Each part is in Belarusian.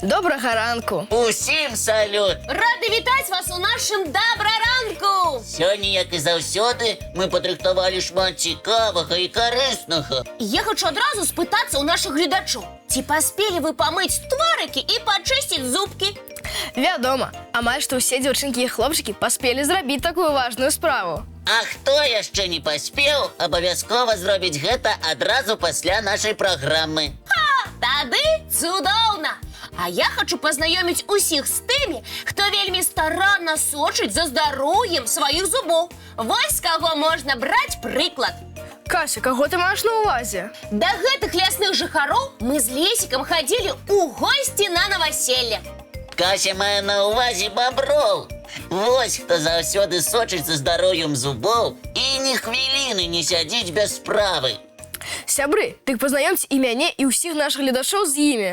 Добрага ранку. Усім салют! Рады вітаць вас у нашым добраранку! Сёння, як і заўсёды, мы падрыхтавалі шмат цікавага і карыснага. Я хочу адразу спытацца ў нашых гледачоў. Ці паспелі вы памыць тварыкі і пачысціць зубкі? Вядома, амаль што ўсе дзяўчынкі і хлопчыкі паспелі зрабіць такую важную справу. А хто яшчэ не паспеў, абавязкова зробіць гэта адразу пасля нашай праграмы. Тады цудоўна! А я хочу пазнаёміць усіх з тымі, хто вельмі старанна сочыць за здароўем сваіх зубоў. Вось з каго можна браць прыклад. Кася, каго ты маеш на ўвазе? Да гэтых лясных жыхароў мы з Лесікам хадзілі ў госці на наваселле. Кася мае на ўвазе баброў. Вось хто заўсёды сочыць за здароўем зубоў і ні хвіліны не сядзіць без справы. Сябры, дык пазнаёмце і мяне, і ўсіх нашых гледачоў з імі.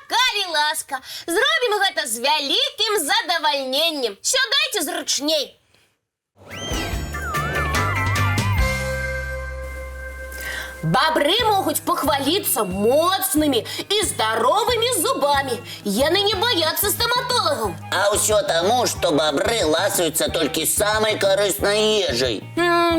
Калі ласка, зробім гэта з вялікім задавальненнем. Сядайце зручней. Бабры могуць пахваліцца моцнымі і здаровымі зубамі. Яны не баяцца стаматолагаў. А ўсё таму, што бабры ласуюцца толькі самай карыснай ежай.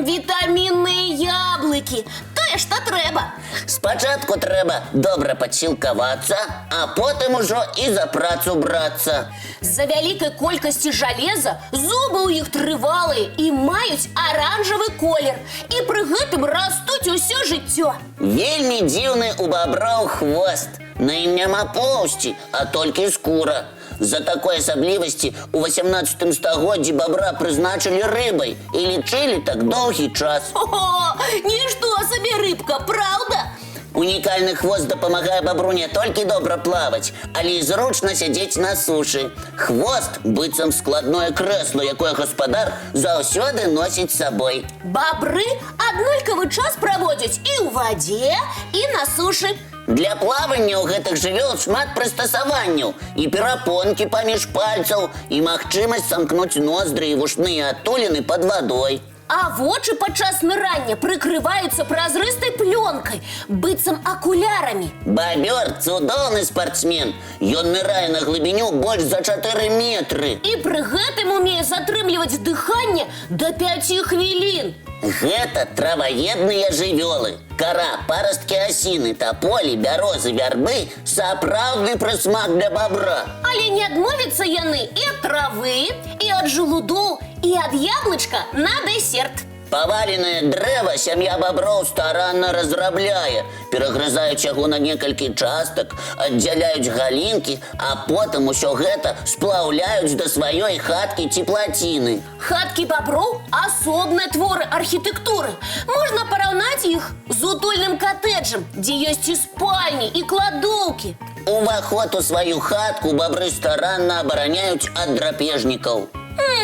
Вітамінныя яблыкі. Тое, што трэба. Спачатку трэба добра падсілкавацца, а потым ужо і за працу брацца. З-за вялікай колькасці жалеза зубы ў іх трывалыя і маюць аранжавы колер. І пры гэтым растуць усё жыццё. Вельмі дзіўны у баброў хвост. На ім няма поўсці, а толькі скура. За такой асаблівасці у 18 стагоддзі бабра прызначылі рыбай і лічылі так доўгі час. О, нішто сабе рыбка, праўда? Унікальны хвост дапамагае бабру не толькі добра плаваць, але і зручна сядзець на сушы. Хвост быццам складное крэсла, якое гаспадар заўсёды носіць з сабой. Бабры аднолькавы час праводзяць і ў вадзе, і на сушы. Для плавання ў гэтых жывёл шмат прыстасаванняў, і перапонкі паміж пальцаў, і магчымасць замкнуць ноздры і вушныя адтуліны пад вадой. А вочы падчас нырання прыкрываюцца празрыстай плёнкай, быццам акулярамі. Бабёр цудоўны спартсмен. Ён нырае на глыбіню больш за 4 метры. І пры гэтым умее затрымліваць дыханне да 5 хвілін. Гэта траваедныя жывёлы. Кара, парасткі асіны, таполі, бярозы, вярбы – сапраўдны прысмак для бабра. Але не адмовяцца яны і ад травы, і ад жалудоў, і ад яблычка на дэсерт. Паваленае дрэва сям'я баброў старанна разрабляе. Перагрызаюць яго на некалькі частак, аддзяляюць галінкі, а потым усё гэта сплаўляюць да сваёй хаткі ці плаціны. Хаткі баброў – асобныя творы архітэктуры. Можна параўнаць іх з утульным катэджам, дзе ёсць і спальні, і кладоўкі. Уваход у сваю хатку бабры старанна абараняюць ад драпежнікаў.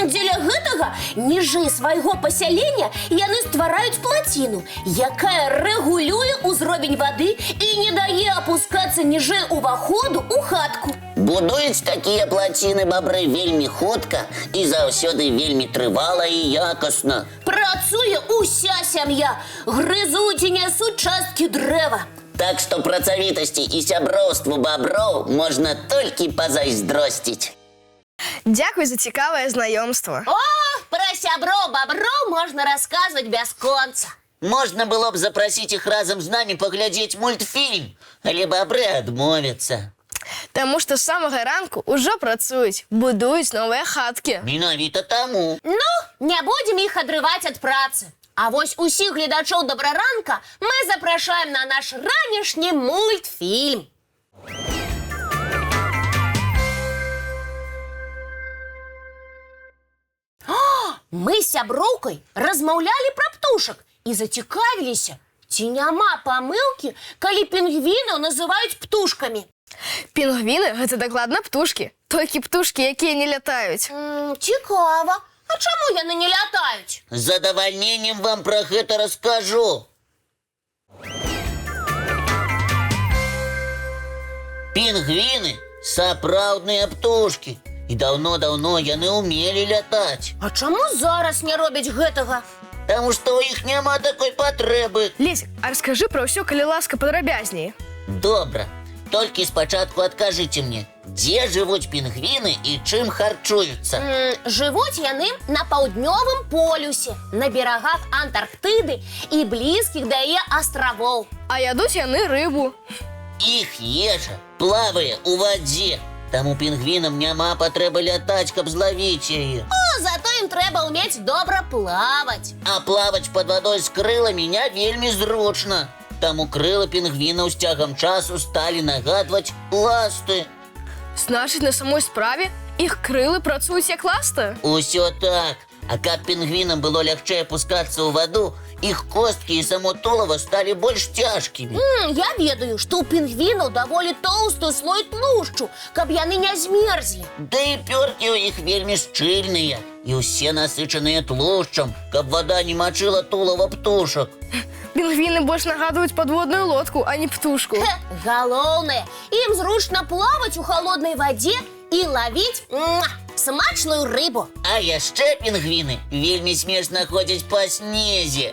Дзеля гэтага ніжэй свайго пасялення яны ствараюць плаціну, якая рэгулюе ўзровень вады і не дае апускацца ніжэй уваходу ў хатку. Будуюць такія плаціны бабры вельмі хутка і заўсёды вельмі трывала і якасна. Працуе ўся сям'я, грызуць і нясуць часткі дрэва. Так што працавітасці і сяброўству баброў можна толькі пазайздросціць. Дзякуй за цікавае знаёмства. О, пра сяброў баброў можна расказваць бясконца. Можна было б запрасіць іх разам з намі паглядзець мультфільм, але бабры адмовяцца. Таму што з самага ранку ўжо працуюць, будуюць новыя хаткі. Менавіта таму. Ну, не будзем іх адрываць ад працы. А вось усіх гледачоў добраранка мы запрашаем на наш ранішні мультфільм. Мы з сяброўкай размаўлялі пра птушак і зацікавіліся, ці няма памылкі, калі пінгвінаў называюць птушкамі. Пінгвіны – гэта дакладна птушкі, толькі птушкі, якія не лятаюць. Цікава. А чаму яны не лятаюць? З задавальненнем вам пра гэта раскажу. Пінгвіны – сапраўдныя птушкі. І даўно-даўно яны ўмелі лятаць. А чаму зараз не робяць гэтага? Таму што ў іх няма такой патрэбы. Лесік, а раскажы пра ўсё, калі ласка, падрабязней. Добра. Толькі спачатку адкажыце мне, Дзе жывуць пінгвіны і чым харчуюцца? Жывуць яны на паўднёвым полюсе, на берагах Антарктыды і блізкіх да яе астравоў. А ядуць яны рыбу. Іх ежа плавае ў вадзе. Таму пінгвінам няма патрэбы лятаць, каб злавіць яе. Зато ім трэба ўмець добра плаваць. А плаваць пад вадой з крыламі не вельмі зручна. Таму крылы пінгвінаў з цягам часу сталі нагадваць ласты. Значыць, на самой справе іх крылы працуюць як ласта? Усё так. А каб пінгвінам было лягчэй апускацца ў ваду, іх косткі і само тулава сталі больш цяжкімі. Я ведаю, што ў пінгвінаў даволі тоўсты слой тлушчу, каб яны не змерзлі. Да і пёркі ў іх вельмі шчыльныя і ўсе насычаныя тлушчам, каб вада не мачыла тулава птушак. Пінгвіны больш нагадваюць падводную лодку, а не птушку. Галоўнае, ім зручна плаваць у халоднай вадзе і лавіць смачную рыбу. А яшчэ пінгвіны вельмі смешна ходзяць па снезе.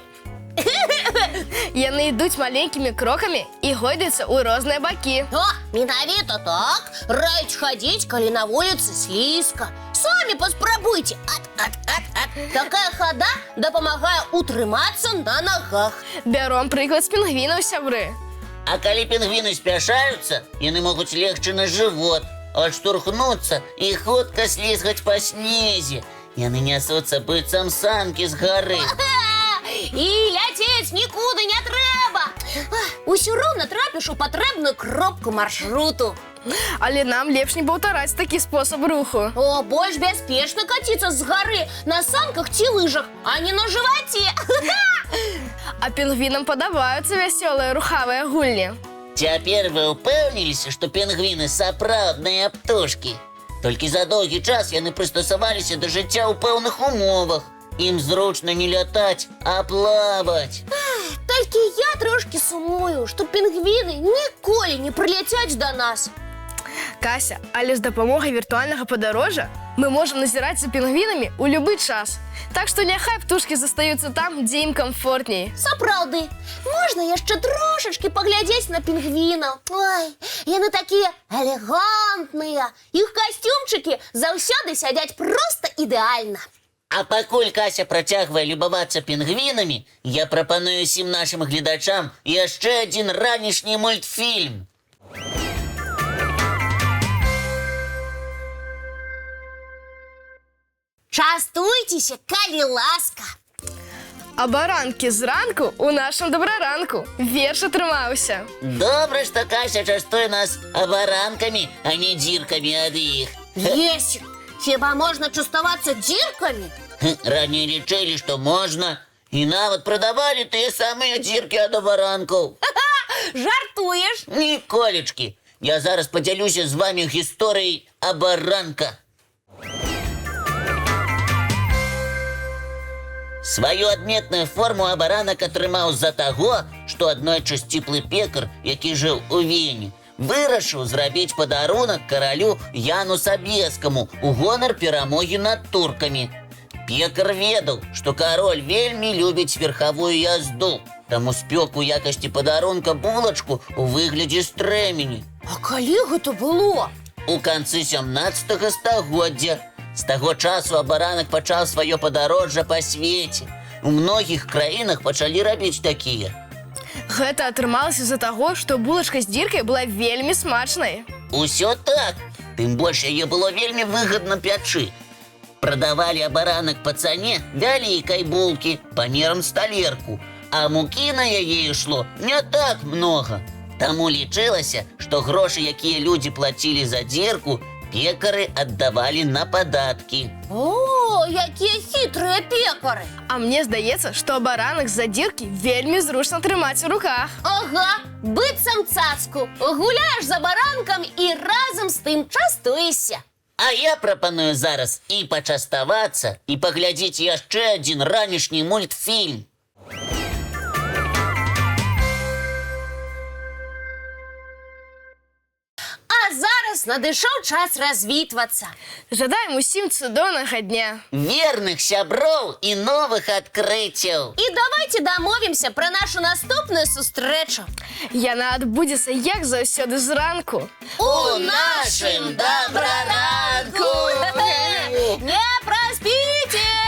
Яны ідуць маленькімі крокамі і гойдаюцца ў розныя бакі. Менавіта так. Раюць хадзіць, калі на вуліцы слізка. Самі паспрабуйце. Такая хада дапамагае утрымацца на нагах. Бяром прыклад з пінгвінаў, сябры. А калі пінгвіны спяшаюцца, яны могуць легчы на жывот, адштурхнуцца і хутка слізгаць па снезе. Яны нясуцца быццам санкі з гары. І ляцець нікуды не трэба. Усё роўна трапіш у патрэбную кропку маршруту. Але нам лепш не паўтараць такі спосаб руху. Больш бяспечна каціцца з гары на санках ці лыжах, а не на жываце. А пінгвінам падабаюцца вясёлыя рухавыя гульні. Цяпер вы ўпэўніліся, што пінгвіны сапраўдныя птушкі. Толькі за доўгі час яны прыстасаваліся да жыцця ў пэўных умовах. Ім зручна не лятаць, а плаваць. Толькі я трошкі сумую, што пінгвіны ніколі не прыляцяць да нас. Кася, але з дапамогай віртуальнага падарожжа мы можам назіраць за пінгвінамі ў любы час. Так што няхай птушкі застаюцца там, дзе ім камфортней. Сапраўды, можна яшчэ трошачкі паглядзець на пінгвінаў. Ой, яны такія элегантныя. Іх касцюмчыкі заўсёды сядзяць проста ідэальна. А пакуль Кася працягвае любавацца пінгвінамі, я прапаную усім нашым гледачам яшчэ адзін ранішні мультфільм. Частуйцеся, калі ласка. А баранкі зранку у нашым добраранку верш атрымаўся. Добра, што Кася частуе нас абаранкамі, а не дзіркамі ад іх. Есік, хіба можна частавацца дзіркамі? Раней лічылі, што можна. І нават прадавалі тыя самыя дзіркі ад абаранкаў. Жартуеш? Ніколечкі. Я зараз падзялюся з вамі гісторыяй абаранка. Сваю адметную форму абаранак атрымаў з-за таго, што аднойчы сціплы пекар, які жыў у Вені, вырашыў зрабіць падарунак каралю Яну Сабескаму у гонар перамогі над туркамі. Пекар ведаў, што кароль вельмі любіць верхавую язду, таму спёк у якасці падарунка булачку ў выглядзе стрэмені. А калі гэта было? У канцы 17 стагоддзя. З таго часу абаранак пачаў сваё падарожжа па свеце. У многіх краінах пачалі рабіць такія. Гэта атрымалася з-за таго, што булачка з дзіркай была вельмі смачнай. Усё так. Тым больш яе было вельмі выгадна пячы. Прадавалі абаранак па цане вялікай булкі памерам з талерку, а мукі на яе ішло не так многа. Таму лічылася, што грошы, якія людзі плацілі за дзірку, пекары аддавалі на падаткі. О, якія хітрыя пекары! А мне здаецца, што абаранак з-за дзіркі вельмі зручна трымаць у руках. Ага, быццам цацку. Гуляеш за баранкам і разам з тым частуешся. А я прапаную зараз і пачаставацца, і паглядзець яшчэ адзін ранішні мультфільм. А зараз зараз надышоў час развітвацца. Жадаем усім цудоўнага дня. Верных сяброў і новых адкрыццяў. І давайте дамовімся пра нашу наступную сустрэчу. Яна адбудзецца, як заўсёды зранку. У нашым добраранку! Не праспіце!